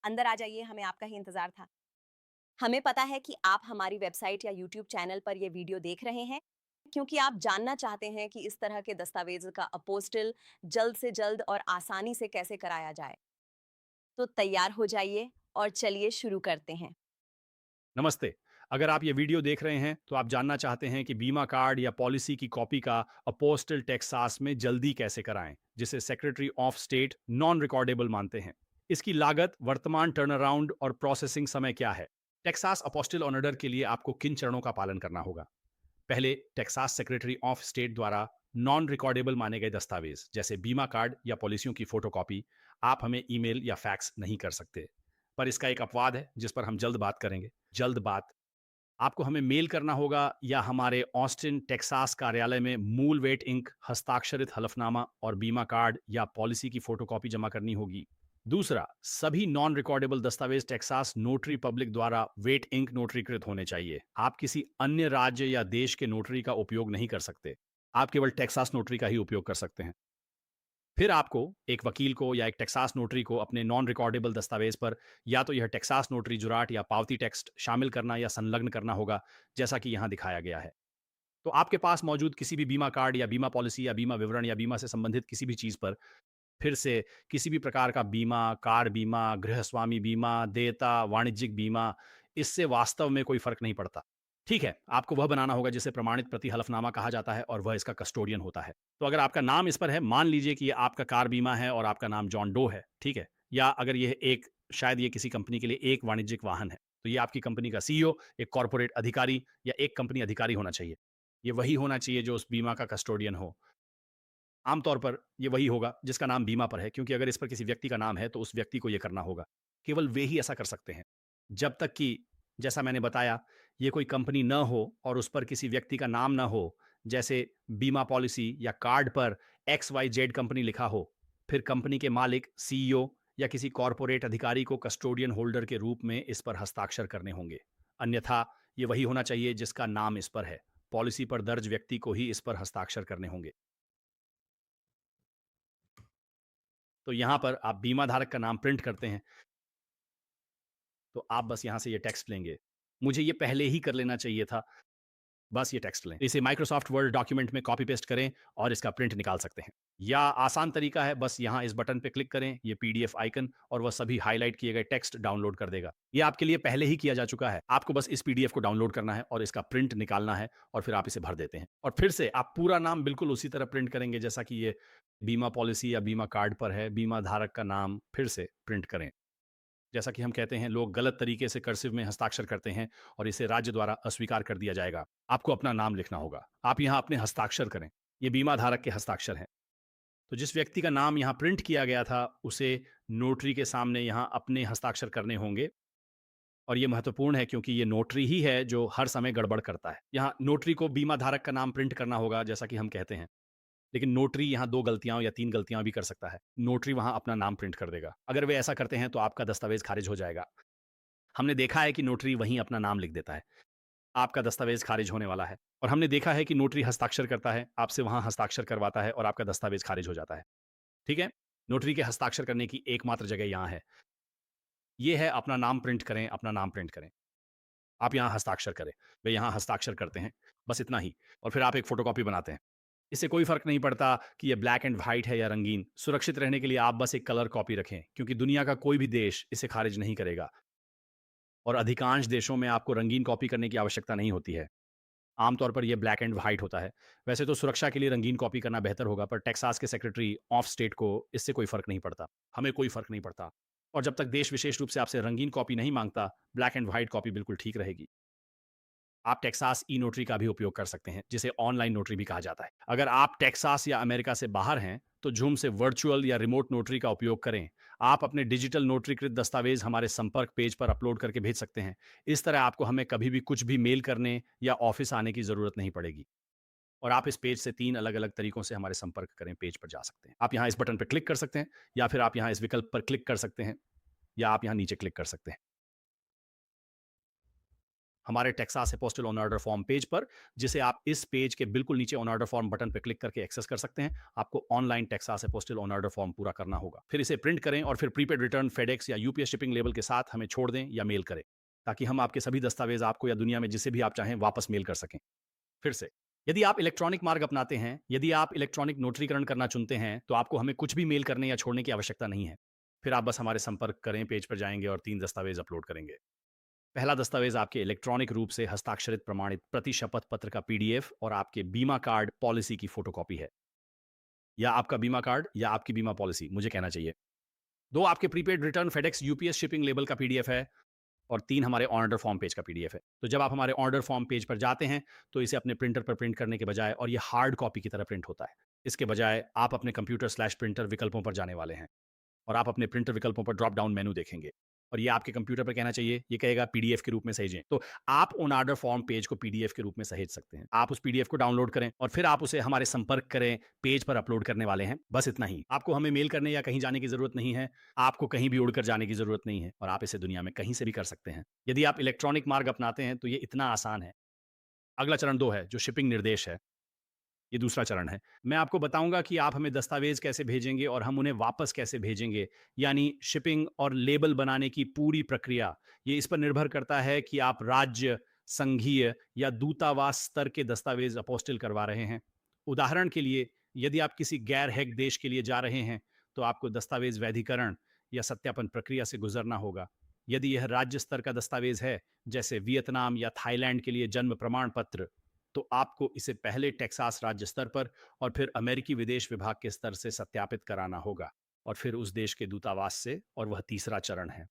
अंदर आ जाइए, हमें आपका ही इंतज़ार था। हमें पता है कि आप हमारी वेबसाइट या यूट्यूब चैनल पर ये वीडियो देख रहे हैं, क्योंकि आप जानना चाहते हैं कि इस तरह के दस्तावेज़ का अपोस्टिल जल्द से जल्द और आसानी से कैसे कराया जाए। तो तैयार हो जाइए और चलिए शुरू करते हैं। नमस्ते। अगर आप ये वीडियो देख रहे हैं तो आप जानना चाहते हैं कि बीमा कार्ड या पॉलिसी की कॉपी का अपोस्टल टेक्सास में जल्दी कैसे कराएं, जिसे secretary of state non recordable मानते हैं। इसकी लागत, वर्तमान टर्न अराउंड और प्रोसेसिंग समय क्या है। टेक्सास अपोस्टल ऑर्डर के लिए आपको किन चरणों का पालन करना होगा। पहले, टेक्सास सेक्रेटरी ऑफ स्टेट द्वारा नॉन रिकॉर्डेबल माने गए दस्तावेज जैसे बीमा कार्ड या पॉलिसियों की फोटोकॉपी आप हमें ईमेल या फैक्स नहीं कर सकते। पर इसका एक अपवाद है जिस पर हम जल्द बात करेंगे। जल्द बात, आपको हमें मेल करना होगा या हमारे ऑस्टिन टेक्सास कार्यालय में मूल वेट इंक, हस्ताक्षरित हलफनामा और बीमा कार्ड या पॉलिसी की फोटोकॉपी जमा करनी होगी। दूसरा, सभी नॉन रिकॉर्डेबल दस्तावेज टेक्सास नोटरी पब्लिक द्वारा वेट इंक नोटरीकृत होने चाहिए। आप किसी अन्य राज्य या देश के नोटरी का उपयोग नहीं कर सकते। आप केवल टेक्सास नोटरी का ही उपयोग कर सकते हैं। फिर आपको एक वकील को या एक टेक्सास नोटरी को अपने नॉन रिकॉर्डेबल दस्तावेज पर या तो यह टेक्सास नोटरी जुराट या पावती टेक्स्ट शामिल करना या संलग्न करना होगा, जैसा कि यहां दिखाया गया है। तो आपके पास मौजूद किसी भी बीमा कार्ड या बीमा पॉलिसी या बीमा विवरण या बीमा से संबंधित किसी भी चीज पर फिर से किसी भी प्रकार का बीमा, कार बीमा, गृहस्वामी बीमा, देयता, वाणिज्यिक बीमा, इससे वास्तव में कोई फर्क नहीं पड़ता। ठीक है, आपको वह बनाना होगा जिसे प्रमाणित प्रति हलफनामा कहा जाता है और वह इसका कस्टोडियन होता है। तो अगर आपका नाम इस पर है, मान लीजिए कि ये आपका कार बीमा है और आपका नाम जॉन डो है, ठीक है? या अगर ये एक, शायद ये किसी कंपनी के लिए एक वाणिज्यिक वाहन है, तो ये आपकी कंपनी का सीईओ, एक कॉर्पोरेट अधिकारी या एक कंपनी अधिकारी होना चाहिए। ये वही होना चाहिए जो उस बीमा का कस्टोडियन हो। आमतौर पर ये वही होगा जिसका नाम बीमा पर है, क्योंकि अगर इस पर किसी व्यक्ति का नाम है तो उस व्यक्ति को ये करना होगा। केवल वे ही ऐसा कर सकते हैं। जब तक कि, जैसा मैंने बताया, ये कोई कंपनी न हो और उस पर किसी व्यक्ति का नाम ना हो, जैसे बीमा पॉलिसी या कार्ड पर एक्स वाई जेड कंपनी लिखा हो, फिर कंपनी के मालिक, सीईओ या किसी कॉरपोरेट अधिकारी को कस्टोडियन होल्डर के रूप में इस पर हस्ताक्षर करने होंगे। अन्यथा ये वही होना चाहिए जिसका नाम इस पर है। पॉलिसी पर दर्ज व्यक्ति को ही इस पर हस्ताक्षर करने होंगे। तो यहाँ पर आप बीमा धारक का नाम प्रिंट करते हैं, तो आप बस यहाँ से ये टेक्स्ट लेंगे। मुझे ये पहले ही कर लेना चाहिए था, बस ये टेक्स्ट लें। इसे माइक्रोसॉफ्ट वर्ड डॉक्यूमेंट में कॉपी पेस्ट करें और इसका प्रिंट निकाल सकते हैं। या आसान तरीका है, बस यहाँ इस बटन पे क्लिक करें, ये पीडीएफ आइकन, और वह सभी हाईलाइट किए गए टेक्स्ट डाउनलोड कर देगा। ये आपके लिए पहले ही किया जा चुका है। आपको बस इस पीडीएफ को डाउनलोड करना है और इसका प्रिंट निकालना है और फिर आप इसे भर देते हैं। और फिर से आप पूरा नाम बिल्कुल उसी तरह प्रिंट करेंगे जैसा कि ये बीमा पॉलिसी या बीमा कार्ड पर है। बीमा धारक का नाम फिर से प्रिंट करें। जैसा कि हम कहते हैं, लोग गलत तरीके से कर्सिव में हस्ताक्षर करते हैं और इसे राज्य द्वारा अस्वीकार कर दिया जाएगा। आपको अपना नाम लिखना होगा। आप यहाँ अपने हस्ताक्षर करें। ये बीमा धारक के हस्ताक्षर हैं। तो जिस व्यक्ति का नाम यहाँ प्रिंट किया गया था, उसे नोटरी के सामने यहाँ अपने हस्ताक्षर करने होंगे। और ये महत्वपूर्ण है क्योंकि ये नोटरी ही है जो हर समय गड़बड़ करता है। यहाँ नोटरी को बीमा धारक का नाम प्रिंट करना होगा, जैसा कि हम कहते हैं। लेकिन नोटरी यहाँ 2 गलतियाँ या 3 गलतियाँ भी कर सकता है। नोटरी वहाँ अपना नाम प्रिंट कर देगा। अगर वे ऐसा करते हैं तो आपका दस्तावेज़ खारिज हो जाएगा। हमने देखा है कि नोटरी वहीं अपना नाम लिख देता है। आपका दस्तावेज़ खारिज होने वाला है। और हमने देखा है कि नोटरी हस्ताक्षर करता है, आपसे वहाँ हस्ताक्षर करवाता है और आपका दस्तावेज़ खारिज हो जाता है। ठीक है? नोटरी के हस्ताक्षर करने की एकमात्र जगह यहाँ है। ये है अपना नाम प्रिंट करें, अपना नाम प्रिंट करें। आप यहाँ हस्ताक्षर करें। वे यहाँ हस्ताक्षर करते हैं, बस इतना ही। और फिर आप एक फ़ोटोकॉपी बनाते हैं। इससे कोई फ़र्क नहीं पड़ता कि ये ब्लैक एंड व्हाइट है या रंगीन। सुरक्षित रहने के लिए आप बस एक कलर कॉपी रखें, क्योंकि दुनिया का कोई भी देश इसे खारिज नहीं करेगा। और अधिकांश देशों में आपको रंगीन कॉपी करने की आवश्यकता नहीं होती है। आमतौर पर यह ब्लैक एंड व्हाइट होता है। वैसे तो सुरक्षा के लिए रंगीन कॉपी करना बेहतर होगा, पर टेक्सास के सेक्रेटरी ऑफ स्टेट को इससे कोई फ़र्क नहीं पड़ता। हमें कोई फ़र्क नहीं पड़ता। और जब तक देश विशेष रूप से आपसे रंगीन कॉपी नहीं मांगता, ब्लैक एंड व्हाइट कॉपी बिल्कुल ठीक रहेगी। आप टेक्सास ई नोटरी का भी उपयोग कर सकते हैं, जिसे ऑनलाइन नोटरी भी कहा जाता है। अगर आप टेक्सास या अमेरिका से बाहर हैं, तो जूम से वर्चुअल या रिमोट नोटरी का उपयोग करें। आप अपने डिजिटल नोटरीकृत दस्तावेज हमारे संपर्क पेज पर अपलोड करके भेज सकते हैं। इस तरह आपको हमें कभी भी कुछ भी मेल करने या ऑफिस आने की जरूरत नहीं पड़ेगी। और आप इस पेज से 3 अलग-अलग तरीकों से हमारे संपर्क करें पेज पर जा सकते हैं। आप यहाँ इस बटन पर क्लिक कर सकते हैं, या फिर आप यहाँ इस विकल्प पर क्लिक कर सकते हैं, या आप यहाँ नीचे क्लिक कर सकते हैं। हमारे Texas apostle on order form page पर, जिसे आप इस पेज के बिल्कुल नीचे ऑन ऑर्डर फॉर्म बटन पर क्लिक करके एक्सेस कर सकते हैं। आपको online Texas apostle on order form पूरा करना होगा, फिर इसे प्रिंट करें और फिर प्रीपेड रिटर्न फेडेक्स या यूपीएस शिपिंग लेबल के साथ हमें छोड़ दें या मेल करें, ताकि हम आपके सभी दस्तावेज आपको या दुनिया में जिसे भी आप चाहें वापस मेल कर सकें। फिर से, यदि आप इलेक्ट्रॉनिक मार्ग अपनाते हैं, यदि आप इलेक्ट्रॉनिक नोटरीकरण करना चुनते हैं, तो आपको हमें कुछ भी मेल करने या छोड़ने की आवश्यकता नहीं है। फिर आप बस हमारे संपर्क करें पेज पर जाएंगे और 3 दस्तावेज अपलोड करेंगे। पहला दस्तावेज आपके इलेक्ट्रॉनिक रूप से हस्ताक्षरित प्रमाणित प्रति शपथ पत्र का पीडीएफ और आपके बीमा कार्ड पॉलिसी की फोटोकॉपी है, या आपका बीमा कार्ड या आपकी बीमा पॉलिसी, मुझे कहना चाहिए। 2 आपके prepaid return FedEx UPS shipping label का पीडीएफ है और 3 हमारे ऑर्डर फॉर्म पेज का पीडीएफ है। तो जब आप हमारे ऑर्डर फॉर्म पेज पर जाते हैं, तो इसे अपने प्रिंटर पर प्रिंट करने के बजाय, और ये हार्ड कॉपी की तरह प्रिंट होता है, इसके बजाय आप अपने कंप्यूटर/प्रिंटर विकल्पों पर जाने वाले हैं और आप अपने प्रिंटर विकल्पों पर ड्रॉप डाउन मेनू देखेंगे और ये आपके कंप्यूटर पर कहना चाहिए, ये कहेगा पीडीएफ के रूप में सहेजें। तो आप ऑन ऑर्डर फॉर्म पेज को पीडीएफ के रूप में सहेज सकते हैं। आप उस पीडीएफ को डाउनलोड करें और फिर आप उसे हमारे संपर्क करें पेज पर अपलोड करने वाले हैं। बस इतना ही। आपको हमें मेल करने या कहीं जाने की जरूरत नहीं है। आपको कहीं भी उड़कर जाने की जरूरत नहीं है और आप इसे दुनिया में कहीं से भी कर सकते हैं। यदि आप इलेक्ट्रॉनिक मार्ग अपनाते हैं तो ये इतना आसान है। अगला चरण 2 है, जो शिपिंग निर्देश है। ये दूसरा चरण है। मैं आपको बताऊंगा कि आप हमें दस्तावेज कैसे भेजेंगे और हम उन्हें वापस कैसे भेजेंगे, यानी शिपिंग और लेबल बनाने की पूरी प्रक्रिया। ये इस पर निर्भर करता है कि आप राज्य, संघीय या दूतावास स्तर के दस्तावेज अपोस्टिल करवा रहे हैं। उदाहरण के लिए, यदि आप किसी गैर हैक देश के लिए जा रहे हैं, तो आपको दस्तावेज वैधीकरण या सत्यापन प्रक्रिया से गुजरना होगा। यदि यह राज्य स्तर का दस्तावेज है, जैसे वियतनाम या थाईलैंड के लिए जन्म प्रमाण पत्र, तो आपको इसे पहले टेक्सास राज्य स्तर पर और फिर अमेरिकी विदेश विभाग के स्तर से सत्यापित कराना होगा और फिर उस देश के दूतावास से, और वह तीसरा चरण है।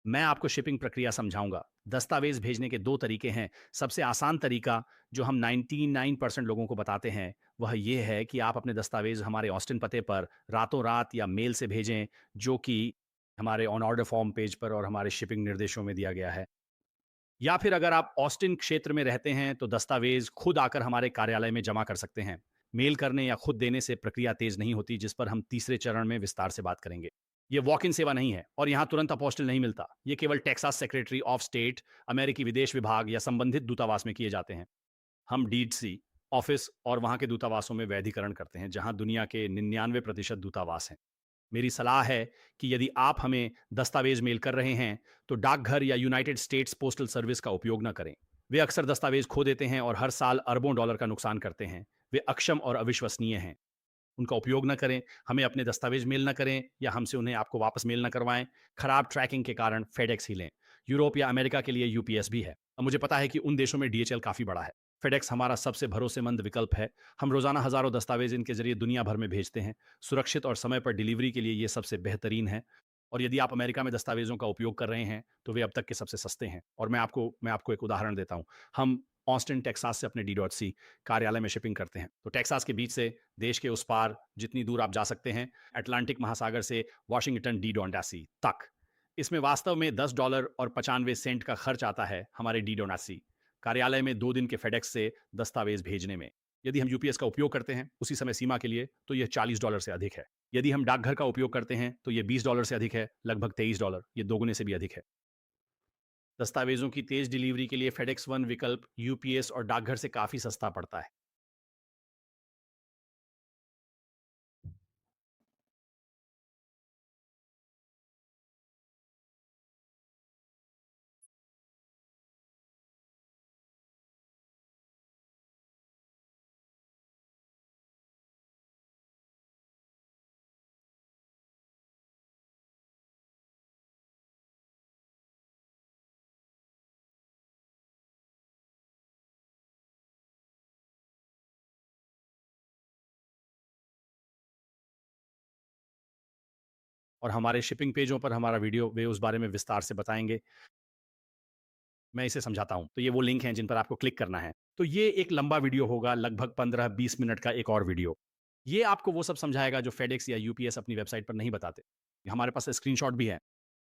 मैं आपको शिपिंग प्रक्रिया समझाऊंगा। दस्तावेज भेजने के 2 तरीके हैं। सबसे आसान तरीका, जो हम 99% लोगों को बताते हैं, वह यह है कि आप अपने दस्तावेज हमारे ऑस्टिन पते पर रातों रात या मेल से भेजें, जो कि हमारे ऑन ऑर्डर फॉर्म पेज पर और हमारे शिपिंग निर्देशों में दिया गया है। या फिर अगर आप ऑस्टिन क्षेत्र में रहते हैं, तो दस्तावेज खुद आकर हमारे कार्यालय में जमा कर सकते हैं। मेल करने या खुद देने से प्रक्रिया तेज नहीं होती, जिस पर हम तीसरे चरण में विस्तार से बात करेंगे। ये वॉक इन सेवा नहीं है और यहाँ तुरंत अपोस्टिल नहीं मिलता। ये केवल टेक्सास सेक्रेटरी ऑफ स्टेट, अमेरिकी विदेश विभाग या संबंधित दूतावास में किए जाते हैं। हम डीडसी ऑफिस और वहाँ के दूतावासों में वैधीकरण करते हैं, जहाँ दुनिया के 99% दूतावास हैं। मेरी सलाह है कि यदि आप हमें दस्तावेज मेल कर रहे हैं, तो डाकघर या यूनाइटेड स्टेट्स पोस्टल सर्विस का उपयोग न करें। वे अक्सर दस्तावेज खो देते हैं और हर साल अरबों डॉलर का नुकसान करते हैं। वे अक्षम और अविश्वसनीय हैं। उनका उपयोग न करें, हमें अपने दस्तावेज मेल न करें या हमसे उन्हें आपको वापस मेल न करवाएं। खराब ट्रैकिंग के कारण फेडेक्स ही लें। यूरोप या अमेरिका के लिए यूपीएस भी है। अब मुझे पता है कि उन देशों में डीएचएल काफ़ी बड़ा है। फेडेक्स हमारा सबसे भरोसेमंद विकल्प है। हम रोजाना हजारों दस्तावेज इनके जरिए दुनिया भर में भेजते हैं। सुरक्षित और समय पर डिलीवरी के लिए ये सबसे बेहतरीन है। और यदि आप अमेरिका में दस्तावेजों का उपयोग कर रहे हैं, तो वे अब तक के सबसे सस्ते हैं। और मैं आपको एक उदाहरण देता हूं। हम ऑस्टिन टेक्सास से अपने D.C कार्यालय में शिपिंग करते हैं। तो टेक्सास के बीच से देश के उस पार जितनी दूर आप जा सकते हैं, अटलांटिक महासागर से वाशिंगटन D.C तक, इसमें वास्तव में $10 और 95 सेंट का खर्च आता है हमारे D.C कार्यालय में 2 दिन के फेडेक्स से दस्तावेज भेजने में। यदि हम यूपीएस का उपयोग करते हैं उसी समय सीमा के लिए, तो यह $40 से अधिक है। यदि हम डाकघर का उपयोग करते हैं, तो यह $20 से अधिक है, लगभग $23। ये दोगुने से भी अधिक है। दस्तावेजों की तेज डिलीवरी के लिए फेडेक्स वन विकल्प यूपीएस और डाकघर से काफी सस्ता पड़ता है। और हमारे शिपिंग पेजों पर हमारा वीडियो वे उस बारे में विस्तार से बताएंगे। मैं इसे समझाता हूं। तो ये वो लिंक हैं जिन पर आपको क्लिक करना है। तो ये एक लंबा वीडियो होगा, लगभग 15-20 मिनट का एक और वीडियो। ये आपको वो सब समझाएगा जो फेडेक्स या यूपीएस अपनी वेबसाइट पर नहीं बताते। हमारे पास स्क्रीनशॉट भी है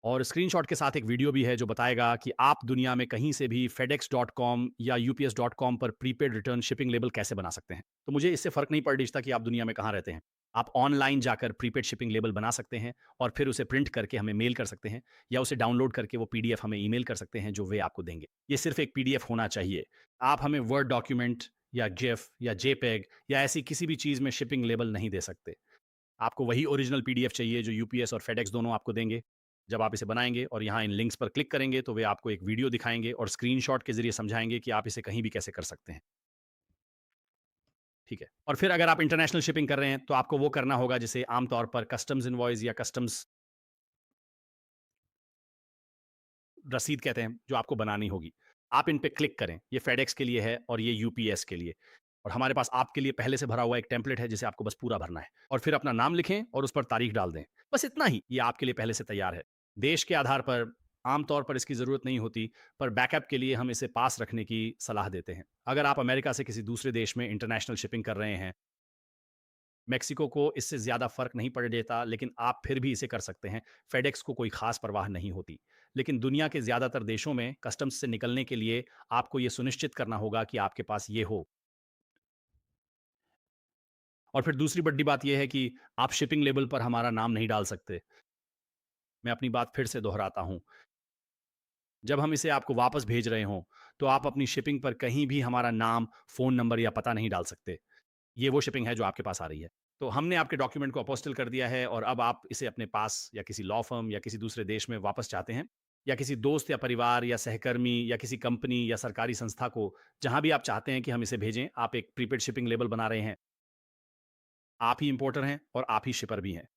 और स्क्रीनशॉट के साथ एक वीडियो भी है जो बताएगा कि आप दुनिया में कहीं से भी fedex.com या ups.com पर प्रीपेड रिटर्न शिपिंग लेबल कैसे बना सकते हैं। तो मुझे इससे फ़र्क नहीं पड़ रहा कि आप दुनिया में कहाँ रहते हैं। आप ऑनलाइन जाकर प्रीपेड शिपिंग लेबल बना सकते हैं और फिर उसे प्रिंट करके हमें मेल कर सकते हैं, या उसे डाउनलोड करके वो पीडीएफ हमें ईमेल कर सकते हैं जो वे आपको देंगे। ये सिर्फ एक पीडीएफ होना चाहिए। आप हमें वर्ड डॉक्यूमेंट या गिफ या जेपेग या ऐसी किसी भी चीज़ में शिपिंग लेबल नहीं दे सकते। आपको वही ओरिजिनल पीडीएफ चाहिए जो यूपीएस और फेडेक्स दोनों आपको देंगे। जब आप इसे बनाएंगे और यहाँ इन लिंक्स पर क्लिक करेंगे तो वे आपको एक वीडियो दिखाएंगे और स्क्रीनशॉट के जरिए समझाएंगे कि आप इसे कहीं भी कैसे कर सकते हैं। ठीक है, और फिर अगर आप इंटरनेशनल शिपिंग कर रहे हैं तो आपको वो करना होगा जिसे आमतौर पर कस्टम्स इनवॉइस या कस्टम्स रसीद कहते हैं, जो आपको बनानी होगी। आप इन पे क्लिक करें। ये फेडेक्स के लिए है और ये यूपीएस के लिए। और हमारे पास आपके लिए पहले से भरा हुआ एक टेम्पलेट है जिसे आपको बस पूरा भरना है, और फिर अपना नाम लिखें और उस पर तारीख डाल दें। बस इतना ही, ये आपके लिए पहले से तैयार है। देश के आधार पर आमतौर पर इसकी ज़रूरत नहीं होती, पर बैकअप के लिए हम इसे पास रखने की सलाह देते हैं। अगर आप अमेरिका से किसी दूसरे देश में इंटरनेशनल शिपिंग कर रहे हैं, मेक्सिको को इससे ज़्यादा फ़र्क नहीं पड़ देता, लेकिन आप फिर भी इसे कर सकते हैं। फेडेक्स को कोई ख़ास परवाह नहीं होती। लेकिन दुनिया के ज़्यादातर देशों में कस्टम्स से निकलने के लिए आपको ये सुनिश्चित करना होगा कि आपके पास ये हो। और फिर दूसरी बड़ी बात ये है कि आप शिपिंग लेबल पर हमारा नाम नहीं डाल सकते। मैं अपनी बात फिर से दोहराता हूँ। जब हम इसे आपको वापस भेज रहे हों, तो आप अपनी शिपिंग पर कहीं भी हमारा नाम, फ़ोन नंबर या पता नहीं डाल सकते। ये वो शिपिंग है जो आपके पास आ रही है। तो हमने आपके डॉक्यूमेंट को अपोस्टिल कर दिया है, और अब आप इसे अपने पास या किसी लॉ फर्म या किसी दूसरे देश में वापस चाहते हैं, या किसी दोस्त या परिवार या सहकर्मी या किसी कंपनी या सरकारी संस्था को, जहाँ भी आप चाहते हैं कि हम इसे भेजें, आप एक प्रीपेड शिपिंग लेबल बना रहे हैं। आप ही इंपोर्टर हैं और आप ही शिपर भी हैं।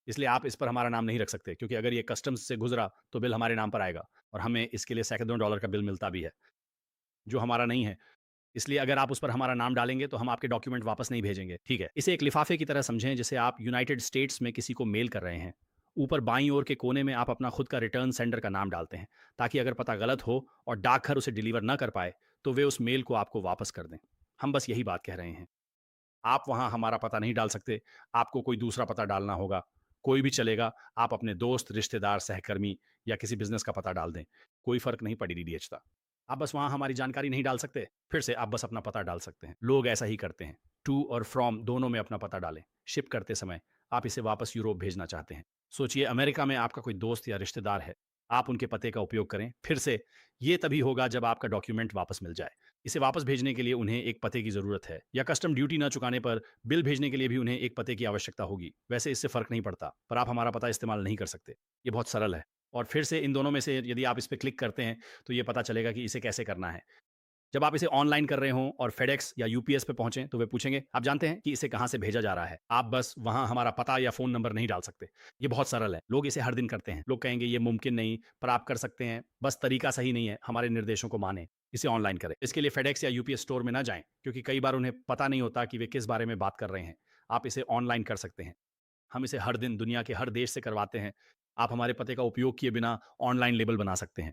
इसलिए आप इस पर हमारा नाम नहीं रख सकते, क्योंकि अगर ये कस्टम्स से गुज़रा, तो बिल हमारे नाम पर आएगा, और हमें इसके लिए सैकड़ों डॉलर का बिल मिलता भी है, जो हमारा नहीं है। इसलिए अगर आप उस पर हमारा नाम डालेंगे तो हम आपके डॉक्यूमेंट वापस नहीं भेजेंगे, ठीक है? इसे एक लिफाफे की तरह समझें जिसे आप यूनाइटेड स्टेट्स में किसी को मेल कर रहे हैं। ऊपर बाईं ओर के कोने में आप अपना खुद का रिटर्न सेंडर का नाम डालते हैं, ताकि अगर पता गलत हो और डाकघर उसे डिलीवर ना कर पाए, तो वे उस मेल को आपको वापस कर दें। हम बस यही बात कह रहे हैं। आप वहाँ हमारा पता नहीं डाल सकते, आपको कोई दूसरा पता डालना होगा। कोई भी चलेगा, आप अपने दोस्त, रिश्तेदार, सहकर्मी या किसी बिज़नेस का पता डाल दें। कोई फ़र्क नहीं पड़ी डीडीएच। आप बस वहाँ हमारी जानकारी नहीं डाल सकते, फिर से आप बस अपना पता डाल सकते हैं। लोग ऐसा ही करते हैं। टू और फ्रॉम दोनों में अपना पता डालें। शिप करते समय आप इसे वापस यूरोप भेजना चाहते हैं। सोचिए, अमेरिका में आपका कोई दोस्त या रिश्तेदार है। आप उनके पते का उपयोग करें। फिर से ये तभी होगा जब आपका डॉक्यूमेंट वापस मिल जाए। इसे वापस भेजने के लिए उन्हें एक पते की ज़रूरत है, या कस्टम ड्यूटी ना चुकाने पर बिल भेजने के लिए भी उन्हें एक पते की आवश्यकता होगी। वैसे इससे फ़र्क नहीं पड़ता, पर आप हमारा पता इस्तेमाल नहीं कर सकते। ये बहुत सरल है। और फिर से इन दोनों में से यदि आप इस पे क्लिक करते हैं, तो ये पता चलेगा कि इसे कैसे करना है। जब आप इसे ऑनलाइन कर रहे हों और फेडेक्स या यूपीएस पे पहुंचें, तो वे पूछेंगे, आप जानते हैं कि इसे कहाँ से भेजा जा रहा है? आप बस वहाँ हमारा पता या फ़ोन नंबर नहीं डाल सकते। ये बहुत सरल है। लोग इसे हर दिन करते हैं। लोग कहेंगे ये मुमकिन नहीं, पर आप कर सकते हैं। बस तरीका सही नहीं है। हमारे निर्देशों को मानें। इसे ऑनलाइन करें। इसके लिए फेडेक्स या यूपीएस स्टोर में ना जाएँ, क्योंकि कई बार उन्हें पता नहीं होता कि वे किस बारे में बात कर रहे हैं। आप इसे ऑनलाइन कर सकते हैं। हम इसे हर दिन दुनिया के हर देश से करवाते हैं। आप हमारे पते का उपयोग किए बिना ऑनलाइन लेबल बना सकते हैं।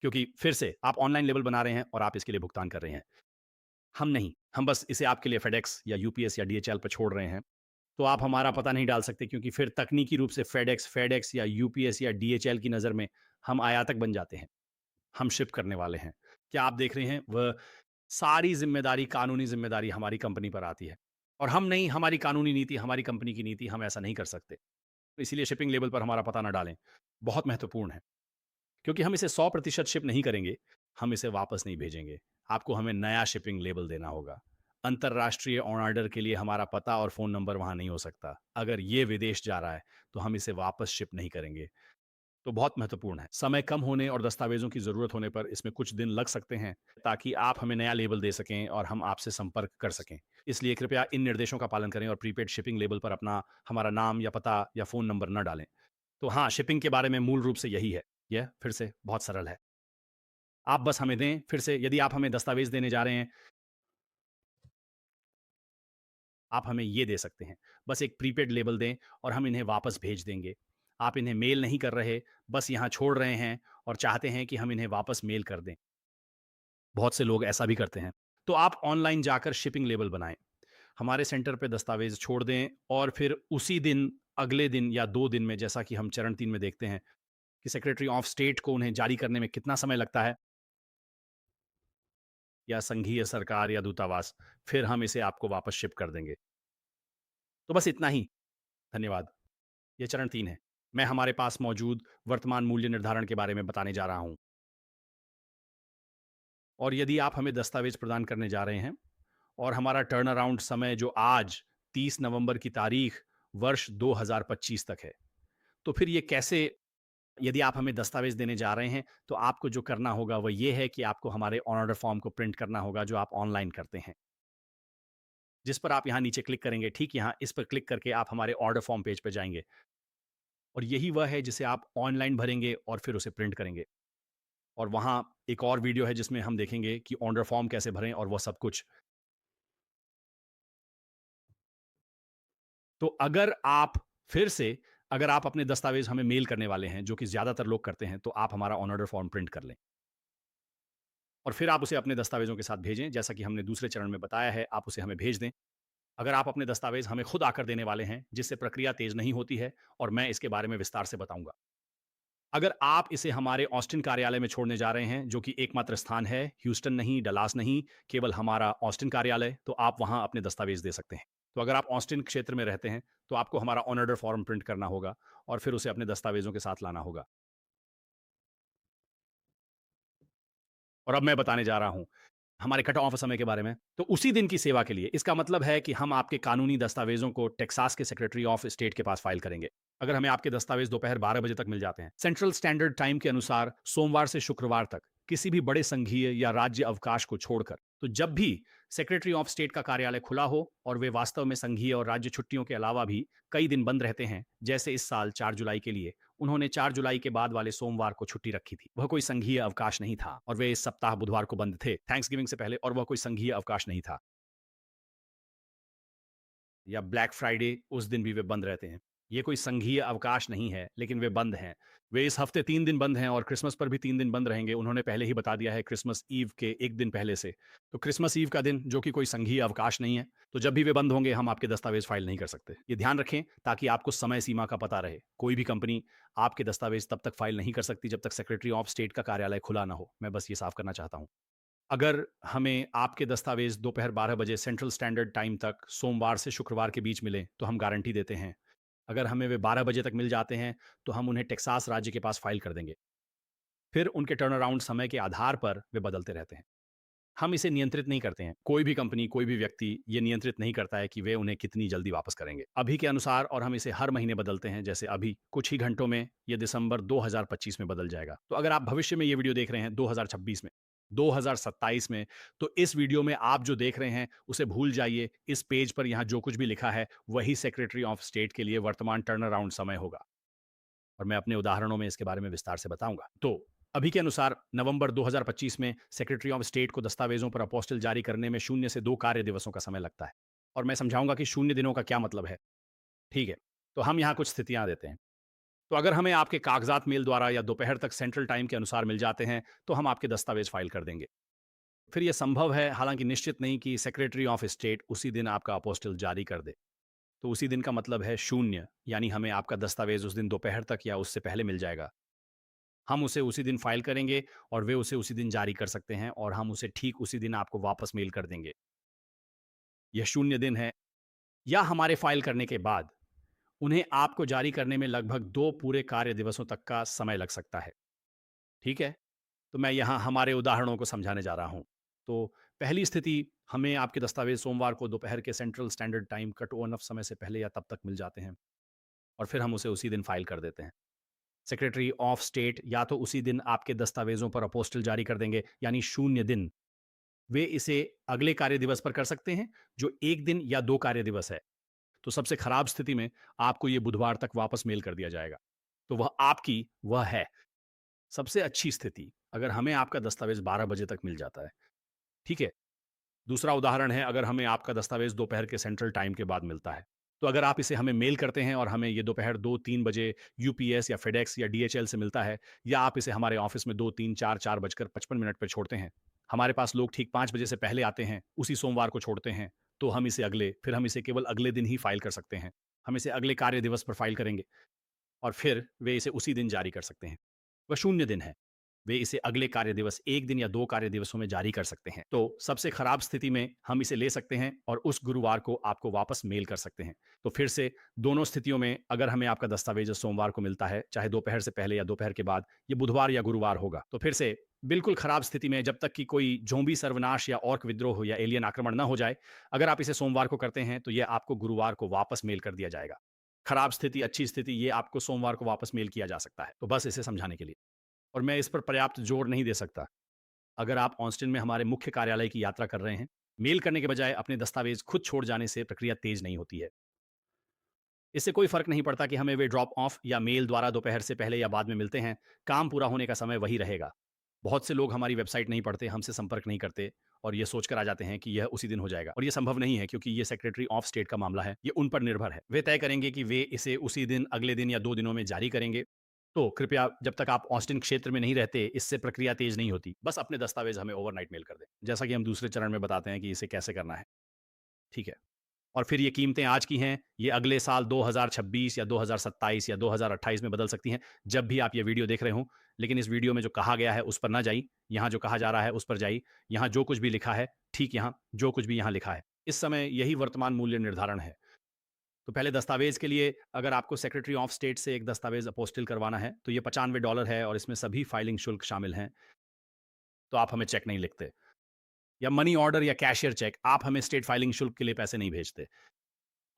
क्योंकि फिर से आप ऑनलाइन लेबल बना रहे हैं और आप इसके लिए भुगतान कर रहे हैं। हम नहीं, हम बस इसे आपके लिए फेडेक्स या यूपीएस या डीएचएल पे छोड़ रहे हैं। तो आप हमारा पता नहीं डाल सकते, क्योंकि फिर तकनीकी रूप से फेडेक्स फेडेक्स या यूपीएस या डीएचएल की नज़र में हम आयातक बन जाते हैं। हम शिप करने वाले हैं। क्या आप देख रहे हैं? वह सारी ज़िम्मेदारी, कानूनी ज़िम्मेदारी हमारी कंपनी पर आती है। और हम नहीं, हमारी कानूनी नीति, हमारी कंपनी की नीति, हम ऐसा नहीं कर सकते। इसीलिए शिपिंग लेबल पर हमारा पता ना डालें। बहुत महत्वपूर्ण है। क्योंकि हम इसे 100% शिप नहीं करेंगे, हम इसे वापस नहीं भेजेंगे। आपको हमें नया शिपिंग लेबल देना होगा। अंतर्राष्ट्रीय ऑर्डर के लिए हमारा पता और फ़ोन नंबर वहाँ नहीं हो सकता। अगर ये विदेश जा रहा है, तो हम इसे वापस शिप नहीं करेंगे। तो बहुत महत्वपूर्ण है। समय कम होने और दस्तावेज़ों की ज़रूरत होने पर इसमें कुछ दिन लग सकते हैं, ताकि आप हमें नया लेबल दे सकें और हम आपसे संपर्क कर सकें। इसलिए कृपया इन निर्देशों का पालन करें और प्रीपेड शिपिंग लेबल पर अपना हमारा नाम या पता या फ़ोन नंबर न डालें। तो हाँ, शिपिंग के बारे में मूल रूप से यही है। यह फिर से बहुत सरल है। आप बस हमें दें, फिर से यदि आप हमें दस्तावेज़ देने जा रहे हैं, आप हमें ये दे सकते हैं। बस एक प्रीपेड लेबल दें और हम इन्हें वापस भेज देंगे। आप इन्हें मेल नहीं कर रहे, बस यहाँ छोड़ रहे हैं और चाहते हैं कि हम इन्हें वापस मेल कर दें। बहुत से लोग ऐसा भी करते हैं। तो आप ऑनलाइन जाकर शिपिंग लेबल बनाएँ। हमारे सेंटर पे दस्तावेज़ छोड़ दें, और फिर उसी दिन, अगले दिन या 2 दिन में, जैसा कि हम चरण 3 में देखते हैं कि सेक्रेटरी ऑफ स्टेट को उन्हें जारी करने में कितना समय लगता है, या संघीय सरकार या दूतावास, फिर हम इसे आपको वापस शिप कर देंगे। तो बस इतना ही। धन्यवाद। ये चरण 3 है। मैं हमारे पास मौजूद वर्तमान मूल्य निर्धारण के बारे में बताने जा रहा हूँ। और यदि आप हमें दस्तावेज़ प्रदान करने जा रहे हैं और हमारा टर्न अराउंड समय जो आज 30 नवंबर की तारीख वर्ष 2025 तक है, तो फिर ये कैसे, यदि आप हमें दस्तावेज़ देने जा रहे हैं, तो आपको जो करना होगा वो ये है कि आपको हमारे ऑर्डर फॉर्म को प्रिंट करना होगा जो आप ऑनलाइन करते हैं। जिस पर आप यहाँ नीचे क्लिक करेंगे, ठीक यहाँ इस पर क्लिक करके आप हमारे ऑर्डर फॉर्म पेज पे जाएँगे और यही वह है जिसे आप ऑनलाइन भरेंगे और फिर उसे प्रिंट करेंगे। और वहाँ एक और वीडियो है जिसमें हम देखेंगे कि ऑर्डर फॉर्म कैसे भरें और वो सब कुछ। तो फिर से अगर आप अपने दस्तावेज़ हमें मेल करने वाले हैं, जो कि ज़्यादातर लोग करते हैं, तो आप हमारा ऑन ऑर्डर फॉर्म प्रिंट कर लें। और फिर आप उसे अपने दस्तावेज़ों के साथ भेजें, जैसा कि हमने दूसरे चरण में बताया है, आप उसे हमें भेज दें। अगर आप अपने दस्तावेज़ हमें खुद आकर देने वाले हैं, जिससे प्रक्रिया तेज़ नहीं होती है और मैं इसके बारे में विस्तार से बताऊँगा। अगर आप इसे हमारे ऑस्टिन कार्यालय में छोड़ने जा रहे हैं, जो कि एकमात्र स्थान है, ह्यूस्टन नहीं, डलास नहीं, केवल हमारा ऑस्टिन कार्यालय, तो आप वहाँ अपने दस्तावेज़ दे सकते हैं। तो अगर आप ऑस्टिन क्षेत्र में रहते हैं, तो आपको हमारा ऑन ऑर्डर फॉर्म प्रिंट करना होगा और फिर उसे अपने दस्तावेज़ों के साथ लाना होगा। और अब मैं बताने जा रहा हूँ हमारे कट ऑफ समय के बारे में। तो उसी दिन की सेवा के लिए इसका मतलब है कि हम आपके कानूनी दस्तावेजों को टेक्सास के सेक्रेटरी ऑफ स्टेट के पास फाइल करेंगे। अगर हमें आपके दस्तावेज दोपहर 12 बजे तक मिल जाते हैं सेंट्रल स्टैंडर्ड टाइम के अनुसार सोमवार से शुक्रवार तक, किसी भी बड़े संघीय या राज्य अवकाश को छोड़कर, तो जब भी सेक्रेटरी ऑफ स्टेट का कार्यालय खुला हो और वे वास्तव में संघीय और राज्य छुट्टियों के अलावा भी कई दिन बंद रहते हैं, जैसे इस साल 4 जुलाई के लिए उन्होंने 4 जुलाई के बाद वाले सोमवार को छुट्टी रखी थी। वह कोई संघीय अवकाश नहीं था और वे इस सप्ताह बुधवार को बंद थे, थैंक्सगिविंग से पहले, और वह कोई संघीय अवकाश नहीं था। या ब्लैक फ्राइडे, उस दिन भी वे बंद रहते हैं। ये कोई संघीय अवकाश नहीं है, लेकिन वे बंद हैं। वे इस हफ्ते 3 दिन बंद हैं और क्रिसमस पर भी 3 दिन बंद रहेंगे। उन्होंने पहले ही बता दिया है क्रिसमस ईव के 1 दिन पहले से। तो क्रिसमस ईव का दिन, जो कि कोई संघीय अवकाश नहीं है, तो जब भी वे बंद होंगे, हम आपके दस्तावेज़ फाइल नहीं कर सकते। ये ध्यान रखें ताकि आपको समय सीमा का पता रहे। कोई भी कंपनी आपके दस्तावेज़ तब तक फाइल नहीं कर सकती जब तक सेक्रेटरी ऑफ स्टेट का कार्यालय खुला ना हो। मैं बस ये साफ करना चाहता हूँ। अगर हमें आपके दस्तावेज दोपहर 12 बजे सेंट्रल स्टैंडर्ड टाइम तक सोमवार से शुक्रवार के बीच मिलें, तो हम गारंटी देते हैं। अगर हमें वे 12 बजे तक मिल जाते हैं, तो हम उन्हें टेक्सास राज्य के पास फाइल कर देंगे। फिर उनके टर्न अराउंड समय के आधार पर वे बदलते रहते हैं। हम इसे नियंत्रित नहीं करते हैं। कोई भी कंपनी, कोई भी व्यक्ति ये नियंत्रित नहीं करता है कि वे उन्हें कितनी जल्दी वापस करेंगे। अभी के अनुसार, और हम इसे हर महीने बदलते हैं, जैसे अभी कुछ ही घंटों में ये दिसंबर 2025 में बदल जाएगा। तो अगर आप भविष्य में ये वीडियो देख रहे हैं 2026 में, 2027 में, तो इस वीडियो में आप जो देख रहे हैं उसे भूल जाइए। इस पेज पर यहाँ जो कुछ भी लिखा है वही सेक्रेटरी ऑफ स्टेट के लिए वर्तमान टर्न अराउंड समय होगा और मैं अपने उदाहरणों में इसके बारे में विस्तार से बताऊंगा। तो अभी के अनुसार नवंबर 2025 में सेक्रेटरी ऑफ स्टेट को दस्तावेजों पर अपोस्टिल जारी करने में 0 से 2 कार्य दिवसों का समय लगता है और मैं समझाऊंगा कि 0 दिनों का क्या मतलब है। ठीक है, तो हम यहाँ कुछ स्थितियां देते हैं। तो अगर हमें आपके कागजात मेल द्वारा या दोपहर तक सेंट्रल टाइम के अनुसार मिल जाते हैं, तो हम आपके दस्तावेज फाइल कर देंगे। फिर यह संभव है, हालांकि निश्चित नहीं, कि सेक्रेटरी ऑफ स्टेट उसी दिन आपका अपोस्टिल जारी कर दे। तो उसी दिन का मतलब है 0, यानी हमें आपका दस्तावेज उस दिन दोपहर तक या उससे पहले मिल जाएगा। हम उसे उसी दिन फाइल करेंगे और वे उसे उसी दिन जारी कर सकते हैं और हम उसे ठीक उसी दिन आपको वापस मेल कर देंगे। यह 0 दिन है। या हमारे फाइल करने के बाद उन्हें आपको जारी करने में लगभग 2 पूरे कार्य दिवसों तक का समय लग सकता है। ठीक है? तो मैं यहाँ हमारे उदाहरणों को समझाने जा रहा हूँ। तो पहली स्थिति, हमें आपके दस्तावेज सोमवार को दोपहर के central standard time cut on off समय से पहले या तब तक मिल जाते हैं और फिर हम उसे उसी दिन फाइल कर देते हैं। सेक्रेटरी ऑफ स्टेट या तो उसी दिन आपके दस्तावेजों पर अपोस्टिल जारी कर देंगे, यानी 0 दिन। वे इसे अगले कार्य दिवस पर कर सकते हैं, जो 1 दिन या 2 कार्य दिवस है। तो सबसे खराब स्थिति में आपको ये बुधवार तक वापस मेल कर दिया जाएगा। तो वह है। सबसे अच्छी स्थिति, अगर हमें आपका दस्तावेज 12 बजे तक मिल जाता है। ठीक है? दूसरा उदाहरण है, अगर हमें आपका दस्तावेज दोपहर के सेंट्रल टाइम के बाद मिलता है। तो अगर आप इसे हमें मेल करते हैं और हमें ये दोपहर 2-3 बजे यूपीएस या फेडेक्स या डीएचएल से मिलता है, या आप इसे हमारे ऑफिस में 2-3-4 बजकर 55 मिनट पर छोड़ते हैं, हमारे पास लोग ठीक 5 बजे से पहले आते हैं, उसी सोमवार को छोड़ते हैं, तो हम इसे केवल अगले दिन ही फाइल कर सकते हैं। हम इसे अगले कार्य दिवस पर फाइल करेंगे और फिर वे इसे उसी दिन जारी कर सकते हैं। वह 0 दिन है। वे इसे अगले कार्य दिवस 1 दिन या 2 कार्य दिवसों में जारी कर सकते हैं। तो सबसे खराब स्थिति में हम इसे ले सकते हैं और उस गुरुवार को आपको वापस मेल कर सकते हैं। तो फिर से दोनों स्थितियों में अगर हमें आपका दस्तावेज सोमवार को मिलता है, चाहे दोपहर से पहले या दोपहर के बाद, ये बुधवार या गुरुवार होगा। तो फिर से बिल्कुल खराब स्थिति में जब तक कि कोई ज़ोंबी सर्वनाश या ऑर्क विद्रोह या एलियन आक्रमण ना हो जाए, अगर आप इसे सोमवार को करते हैं तो ये आपको गुरुवार को वापस मेल कर दिया जाएगा। खराब स्थिति, अच्छी स्थिति, ये आपको सोमवार को वापस मेल किया जा सकता है। तो बस इसे समझाने के लिए। और मैं इस पर पर्याप्त जोर नहीं दे सकता। अगर आप ऑस्टिन में हमारे मुख्य कार्यालय की यात्रा कर रहे हैं, मेल करने के बजाय अपने दस्तावेज खुद छोड़ जाने से प्रक्रिया तेज नहीं होती है। इससे कोई फर्क नहीं पड़ता कि हमें वे ड्रॉप ऑफ या मेल द्वारा दोपहर से पहले या बाद में मिलते हैं, काम पूरा होने का समय वही रहेगा। बहुत से लोग हमारी वेबसाइट नहीं पढ़ते, हमसे संपर्क नहीं करते और ये सोचकर आ जाते हैं कि यह उसी दिन हो जाएगा, और ये संभव नहीं है क्योंकि ये सेक्रेटरी ऑफ स्टेट का मामला है। ये उन पर निर्भर है। वे तय करेंगे कि वे इसे उसी दिन, अगले दिन या 2 दिनों में जारी करेंगे। तो कृपया, जब तक आप ऑस्टिन क्षेत्र में नहीं रहते, इससे प्रक्रिया तेज नहीं होती। बस अपने दस्तावेज हमें ओवरनाइट मेल कर दें, जैसा कि हम दूसरे चरण में बताते हैं कि इसे कैसे करना है। ठीक है? और फिर ये कीमतें आज की हैं, ये अगले साल 2026 या 2027 या 2028 में बदल सकती हैं, जब भी आप ये वीडियो देख रहे हों। लेकिन इस वीडियो में जो कहा गया है, उस पर ना जाइए। यहाँ जो कहा जा रहा है, उस पर जाइए। यहाँ जो कुछ भी लिखा है, ठीक यहाँ, जो कुछ भी यहाँ लिखा है, इस समय यही वर्तमान मूल्य निर्धारण है। तो पहले दस्तावेज के लिए अगर आपको सेक्रेटरी ऑफ स्टेट से एक दस्तावेज अपोस्टिल करवाना है, तो ये $95 है और इसमें सभी फाइलिंग शुल्क शामिल हैं। तो आप हमें चेक नहीं लिखते, या मनी ऑर्डर या कैशियर चेक, आप हमें स्टेट फाइलिंग शुल्क के लिए पैसे नहीं भेजते।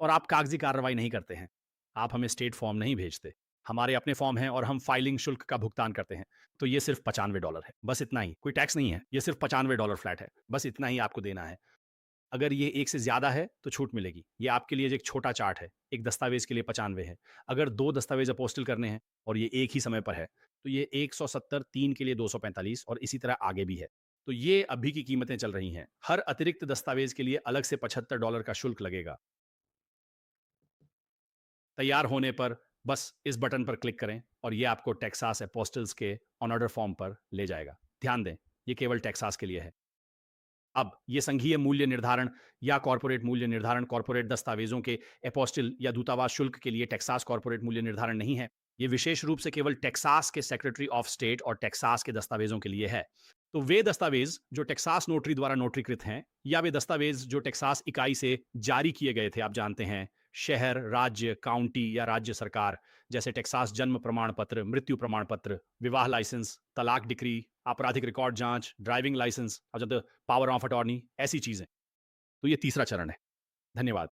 और आप कागजी कार्रवाई नहीं करते हैं। आप हमें स्टेट फॉर्म नहीं भेजते। हमारे अपने फॉर्म हैं और हम फाइलिंग शुल्क का भुगतान करते हैं। तो ये सिर्फ $95 है, बस इतना ही। कोई टैक्स नहीं है, ये सिर्फ $95 फ्लैट है, बस इतना ही आपको देना है। अगर ये एक से ज़्यादा है तो छूट मिलेगी। ये आपके लिए एक छोटा चार्ट है। एक दस्तावेज के लिए 95 है। अगर 2 दस्तावेज अपोस्टिल करने हैं और ये एक ही समय पर है, तो ये 170, 3 के लिए 245 और इसी तरह आगे भी है। तो ये अभी की कीमतें चल रही हैं। हर अतिरिक्त दस्तावेज के लिए अलग से $75 का शुल्क लगेगा। तैयार होने पर बस इस बटन पर क्लिक करें और ये आपको टेक्सास एपोस्टल्स के ऑन ऑर्डर फॉर्म पर ले जाएगा। ध्यान दें, ये केवल टेक्सास के लिए है। अब ये संघीय मूल्य निर्धारण या कॉर्पोरेट मूल्य निर्धारण, कॉर्पोरेट दस्तावेजों के एपोस्टिल या दूतावास शुल्क के लिए टेक्सास कॉर्पोरेट मूल्य निर्धारण नहीं है। ये विशेष रूप से केवल टेक्सास के सेक्रेटरी ऑफ स्टेट और टेक्सास के दस्तावेजों के लिए है। तो वे दस्तावेज जो टेक्सास नोटरी द्वारा नोटरीकृत हैं, या वे दस्तावेज जो टेक्सास इकाई से जारी किए गए थे, आप जानते हैं, शहर, राज्य, काउंटी या राज्य सरकार, जैसे टेक्सास जन्म प्रमाण पत्र, मृत्यु प्रमाण पत्र, विवाह लाइसेंस, तलाक डिक्री, आपराधिक रिकॉर्ड जांच, ड्राइविंग लाइसेंस, और जब पावर ऑफ अटॉर्नी, ऐसी चीजें। तो ये तीसरा चरण है। धन्यवाद।